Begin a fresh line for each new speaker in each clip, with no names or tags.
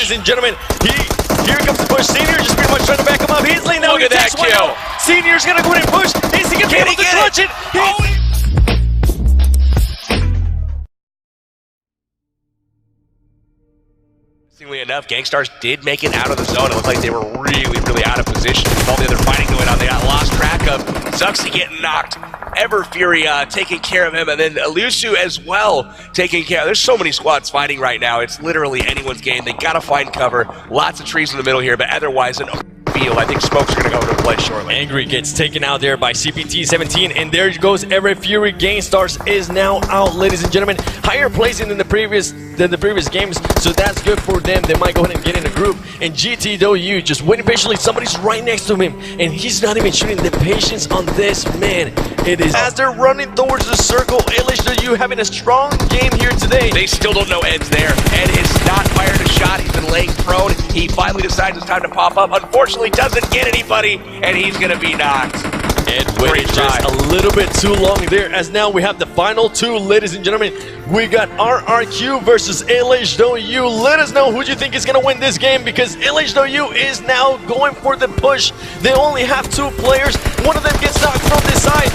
ladies and gentlemen. Here comes the push. Senior just pretty much trying to back him up. He's laying down.
Look at that kill.
Senior's gonna go ahead and push. Is he gonna be able to clutch it?
Interestingly enough, Gangstars did make it out of the zone. It looked like they were really out of position. With all the other fighting going on, they got lost track of. Zuxi getting knocked. Ever Fury taking care of him, and then Elusu as well taking care. There's so many squads fighting right now. It's literally anyone's game. They gotta find cover. Lots of trees in the middle here, but otherwise an field. I think Smokes are gonna go to play shortly.
Angry gets taken out there by CPT-17, and there goes Ever Fury. Gangstars is now out, ladies and gentlemen. Higher placing than the previous games, so that's good for them. They might go ahead and get in a group. And GTW just waiting patiently. Somebody's right next to him, and he's not even shooting. The patience on this man. It is as they're running towards the circle. LHW having a strong game here today.
They still don't know Ed's there. Ed has not fired a shot. He's been laying prone. He finally decides it's time to pop up. Unfortunately, doesn't get anybody, and he's gonna be knocked.
Ed waited just a little bit too long there, as now we have the final two, ladies and gentlemen. We got RRQ versus LHW. Let us know who you think is going to win this game, because LHW is now going for the push. They only have two players. One of them gets knocked from this side.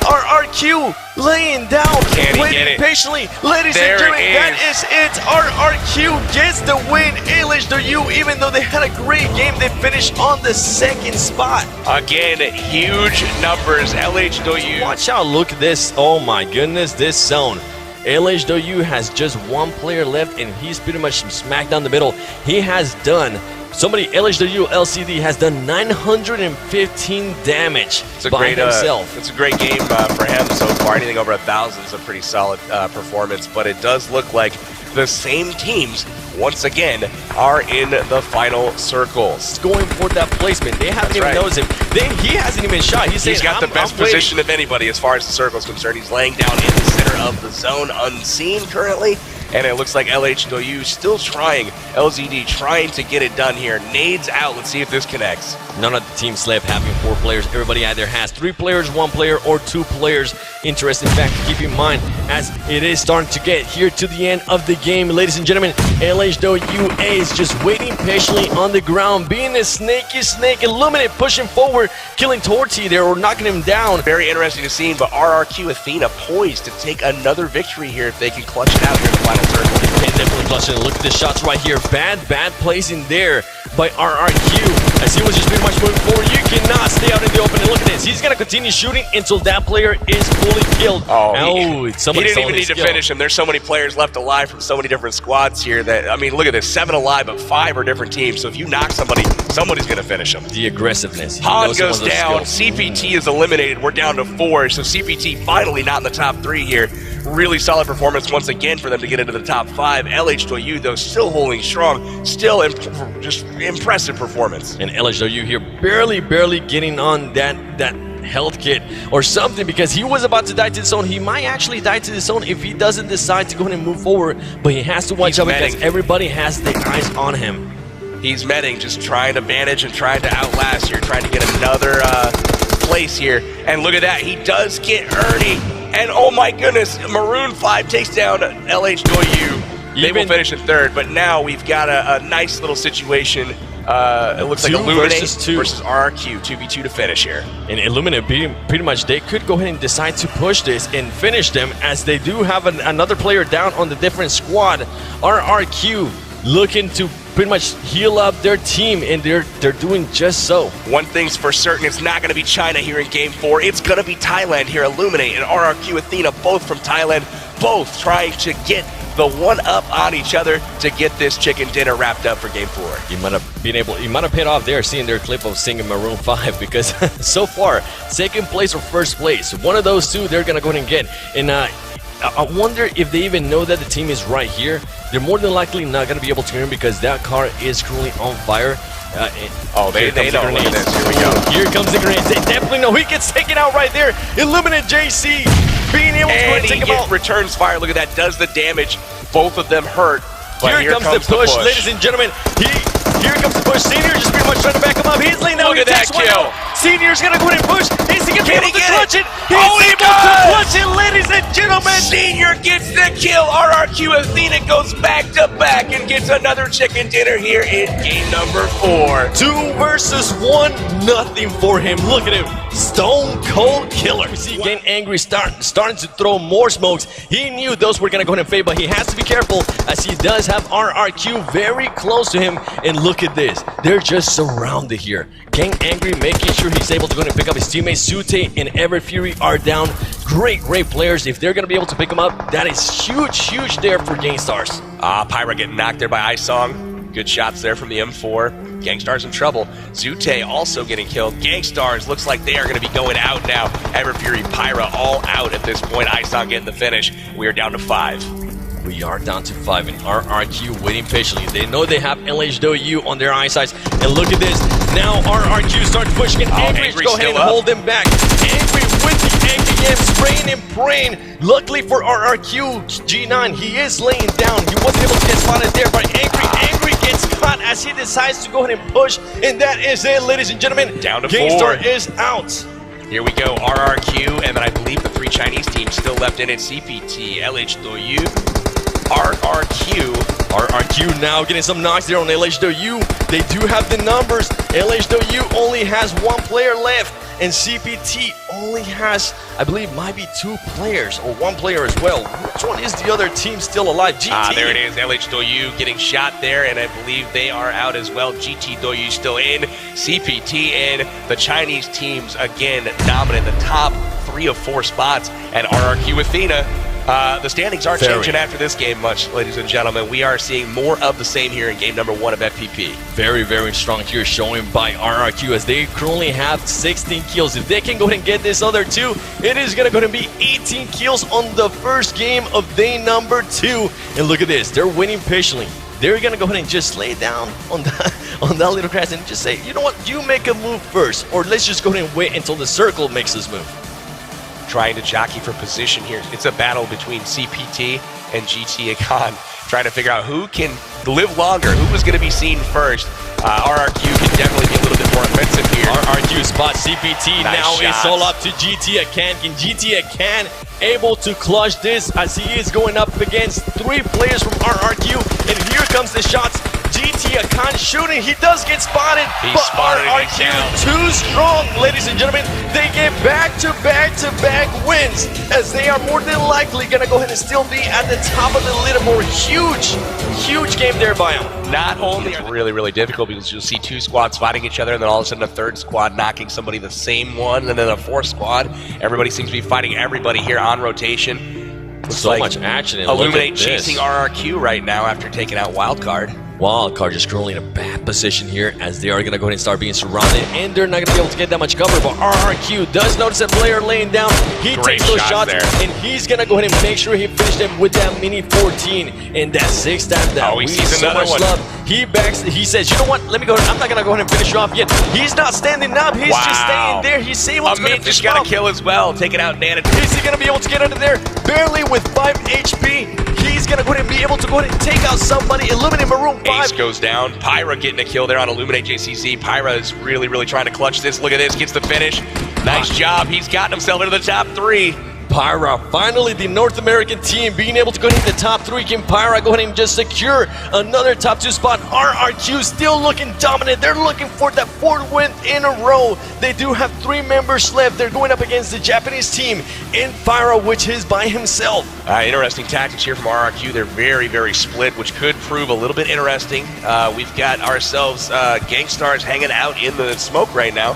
RRQ laying down, waiting patiently. Ladies and gentlemen, that is it. RRQ gets the win. LHW, even though they had a great game, they finished on the second spot.
Again, huge numbers. LHW.
Watch out, look at this. Oh my goodness, this zone. LHW has just one player left, and he's pretty much smack down the middle. He has done LHW LCD has done 915 damage by himself.
It's a great game for him so far. Anything over 1,000 is a pretty solid performance, but it does look like the same teams once again are in the final circle.
It's going for that placement. They haven't even noticed him. He hasn't even shot. He's
got the best position of anybody as far as the circle is concerned. He's laying down in the center of the zone, unseen currently. And it looks like LHW still trying, LZD trying to get it done here. Nades out, let's see if this connects.
None of the teams left having 4 players. Everybody either has 3 players, 1 player, or 2 players. Interesting fact to keep in mind as it is starting to get here to the end of the game. Ladies and gentlemen, LHW is just waiting patiently on the ground, being a snaky snake. Illuminate pushing forward, killing Torty there or knocking him down.
Very interesting to see, but RRQ Athena poised to take another victory here if they can clutch it out here in the final circle.
They can definitely clutch it. Look at the shots right here. Bad placing there by RRQ. As he was just pretty much moving forward, you cannot stay out in the open. And look at this. He's going to continue shooting until that player is fully killed.
He didn't even need to finish him. There's so many players left alive from so many different squads here that, I mean, look at this. 7 alive, but 5 are different teams. So if you knock somebody, somebody's going to finish them.
The aggressiveness.
Han goes down. CPT is eliminated. We're down to 4. So CPT finally not in the top 3 here. Really solid performance once again for them to get into the top 5. LHW, though, still holding strong. Still just impressive performance.
And LHW here barely getting on that health kit or something, because he was about to die to the zone. He might actually die to the zone if he doesn't decide to go ahead and move forward, but he has to watch out because everybody has their eyes on him.
He's medding, just trying to manage and trying to outlast here, trying to get another place here. And look at that, he does get Ernie. And oh my goodness, Maroon 5 takes down LHW. They will finish in 3rd, but now we've got a nice little situation. It looks like Illuminate versus RRQ, 2v2 to finish here.
And Illuminate, pretty much, they could go ahead and decide to push this and finish them, as they do have another player down on the different squad. RRQ looking to pretty much heal up their team, and they're doing just so.
One thing's for certain, it's not going to be China here in Game 4. It's going to be Thailand here. Illuminate and RRQ Athena, both from Thailand, both trying to get the one-up on each other to get this chicken dinner wrapped up for Game 4.
You might have paid off there seeing their clip of singing Maroon 5, because so far, 2nd place or 1st place, one of those two they're going to go ahead and get. And I wonder if they even know that the team is right here. They're more than likely not going to be able to hear him, because that car is currently on fire.
They know. Look at this. Here we go.
Here comes the grenades. They definitely know. He gets taken out right there. Illuminate JC being able to take him out.
Returns fire. Look at that. Does the damage. Both of them hurt. But
here comes the push, ladies and gentlemen. Here comes the push. Senior just pretty much trying to back him up. He's laying down.
Look at that kill.
Senior's going to go ahead and push. Is he going to be able to clutch it? He's
able
to clutch it, ladies and gentlemen.
Senior gets the kill. RRQ Athena goes back to back and gets another chicken dinner here in game number 4.
2 versus 1, nothing for him. Look at him, stone cold killer. You see, getting angry, starting to throw more smokes. He knew those were gonna go ahead and fade, but he has to be careful as he does have RRQ very close to him. And look at this, they're just surrounded here. Getting angry, making sure he's able to go ahead and pick up his teammates. Sute and Ever Fury are down. Great players. If they're gonna be able to pick them up, that is huge there for Gangstars.
Pyra getting knocked there by Isong. Good shots there from the M4. Gangstars in trouble. Zute also getting killed. Gangstars looks like they are going to be going out now. Ever Fury, Pyra all out at this point. Isong getting the finish. We are down to 5.
We are down to 5 and RRQ waiting patiently. They know they have LHW on their eyesight. And look at this. Now RRQ starts pushing it. Angry, go ahead and hold them back. Angry with the angry game, spraying and praying. Luckily for RRQ, G9, he is laying down. He wasn't able to get spotted there, but Angry gets caught as he decides to go ahead and push. And that is it, ladies and gentlemen.
Down to
Gangstar
4.
is out.
Here we go, RRQ, and then I believe the 3 Chinese teams still left in it. CPT, LHW, RRQ
now getting some knocks there on LHW. They do have the numbers. LHW only has 1 player left, and CPT only has, I believe, might be 2 players or 1 player as well. Which one is the other team still alive? GT.
There it is. LHW getting shot there, and I believe they are out as well. GT Doyu still in, CPT in. The Chinese teams again dominant the top 3 of 4 spots, and RRQ Athena. The standings aren't changing after this game much, ladies and gentlemen. We are seeing more of the same here in game number 1 of FPP.
Very strong here, showing by RRQ as they currently have 16 kills. If they can go ahead and get this other 2, it is going to go ahead and be 18 kills on the first game of day number 2. And look at this, they're winning patiently. They're going to go ahead and just lay down on that little grass and just say, you know what, you make a move first, or let's just go ahead and wait until the circle makes this move.
Trying to jockey for position here. It's a battle between CPT and GT Akon, trying to figure out who can live longer, who was going to be seen first. RRQ can definitely be a little bit more offensive here.
RRQ spot CPT.
Nice
now
shots.
It's all up to GT Akon. Can GT Akon able to clutch this as he is going up against 3 players from RRQ? And here comes the shots. GT Akon shooting, he does get spotted, but RRQ too strong, ladies and gentlemen. They get back-to-back wins as they are more than likely gonna go ahead and still be at the top of the leaderboard. Huge game there by him.
Not only are they really difficult because you'll see 2 squads fighting each other and then all of a sudden a 3rd squad knocking somebody the same one, and then a 4th squad. Everybody seems to be fighting everybody here on rotation. Looks
so
like
much action. And
Illuminate chasing RRQ right now after taking out Wildcard.
Wildcard just currently in a bad position here as they are going to go ahead and start being surrounded, and they're not going to be able to get that much cover, but RRQ does notice that player laying down. He takes those shots there, and he's going to go ahead and make sure he finishes them with that mini 14 and that 6th time that we see so much love. He backs, he says, you know what, let me go ahead, I'm not going to go ahead and finish you off yet. He's not standing up, he's just staying there. He's able to
finish just got a kill as well, taking out Nana.
Is he going to be able to get out of there? Barely with 5 HP. He's going to go ahead and be able to go ahead and take out somebody. Illuminate Maroon 5.
Ace goes down. Pyra getting a kill there on Illuminate JCZ. Pyra is really trying to clutch this. Look at this. Gets the finish. Nice job. He's gotten himself into the top 3.
Pyra, finally the North American team being able to go into the top 3. Can Pyra go ahead and just secure another top 2 spot? RRQ still looking dominant. They're looking for that 4th win in a row. They do have 3 members left. They're going up against the Japanese team in Pyra, which is by himself.
Interesting tactics here from RRQ. They're very split, which could prove a little bit interesting. We've got ourselves Gangstars hanging out in the smoke right now.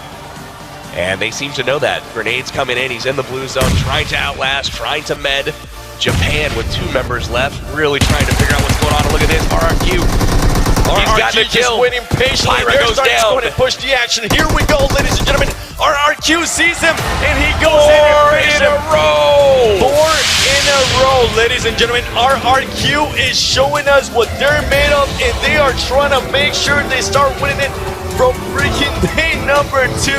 And they seem to know that. Grenades coming in. He's in the blue zone, trying to outlast, trying to med. Japan with 2 members left, really trying to figure out what's going on. And look at this, RRQ. He's got the kill.
Just waiting patiently.
Pyra goes down.
Going to push the action. Here we go, ladies and gentlemen. RRQ sees him, and he goes in and finishes him. 4 in a row, ladies and gentlemen. RRQ is showing us what they're made of, and they are trying to make sure they start winning it from freaking day number 2.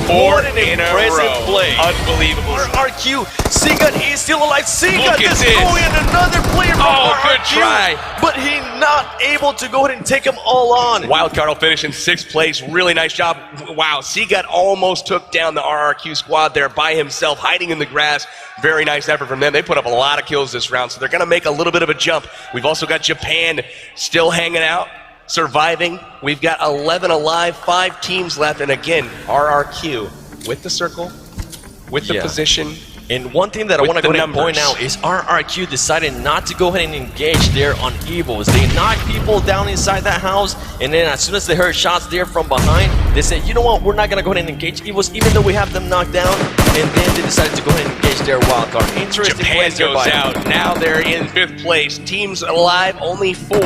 Four
What an
in a
impressive
row.
play.
Unbelievable.
RRQ, Sigat is still alive. Sigat
Look at this.
destroying another player from
Oh,
RRQ.
good try.
But he not able to go ahead and take them all on.
Wildcard will finish in 6th place. Really nice job. Wow, Seagut almost took down the RRQ squad there by himself, hiding in the grass. Very nice effort from them. They put up a lot of kills this round, so they're going to make a little bit of a jump. We've also got Japan still hanging out, surviving. We've got 11 alive, 5 teams left, and again, RRQ with the circle, with the position.
And one thing that I
With
want to
the
go ahead and point
numbers.
out is RRQ decided not to go ahead and engage there on Evils. They knocked people down inside that house, and then as soon as they heard shots there from behind, they said, you know what, we're not going to go ahead and engage Evils, even though we have them knocked down, and then they decided to go ahead and engage their wildcard. Interesting
Japan
place there
goes
by
out. Now they're in 5th place. Teams alive, only 4.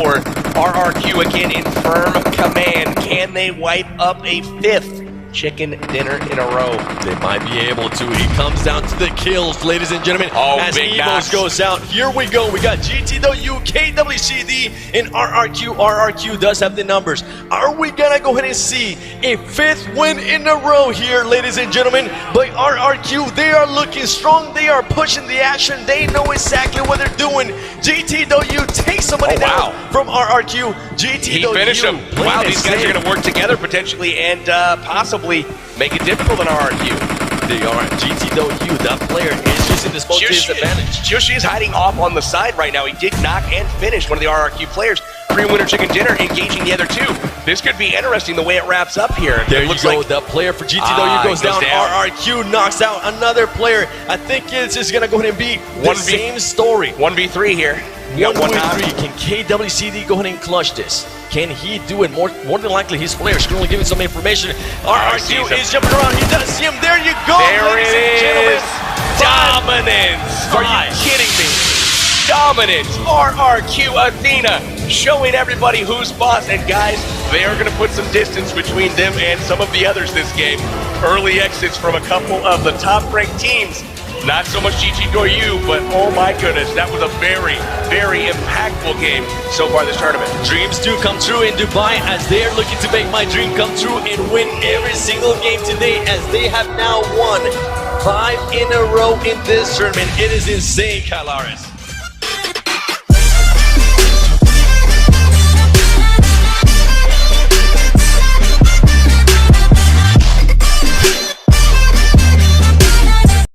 RRQ again in firm command. Can they wipe up a 5th chicken dinner in a row?
They might be able to. It comes down to the kills, ladies and gentlemen.
Oh,
as
big
Evos
knocks.
goes out, here we go. We got GTW, KWCD, and RRQ. RRQ does have the numbers. Are we gonna go ahead and see a 5th win in a row here, ladies and gentlemen? By RRQ, they are looking strong. They are pushing the action. They know exactly what they're doing. GTW takes somebody down from RRQ. GTW.
He finished him. Wow, these guys are going to work together potentially and possibly make it difficult on RRQ.
They are. GTW, that player is using this boat to his advantage.
Joshi is hiding off on the side right now. He did knock and finish one of the RRQ players. 3-winner chicken dinner engaging the other 2. This could be interesting the way it wraps up here.
There
it
you
looks
go.
like
That player for GTW goes down. RRQ knocks out another player. I think it's just going to go ahead and be the same story.
1v3 here.
1v3. Can KWCD go ahead and clutch this? Can he do it? More than likely, his player is currently giving some information. RRQ is jumping around. He does see him. There you go,
there
ladies
it
and gentlemen.
is. Dominance. Are you kidding me? Dominance. RRQ Athena showing everybody who's boss. And guys, they are going to put some distance between them and some of the others this game. Early exits from a couple of the top-ranked teams. Not so much GTW, but oh my goodness, that was a very, very impactful game so far this tournament.
Dreams do come true in Dubai as they are looking to make my dream come true and win every single game today, as they have now won 5 in a row in this tournament. It is insane, Kylaris.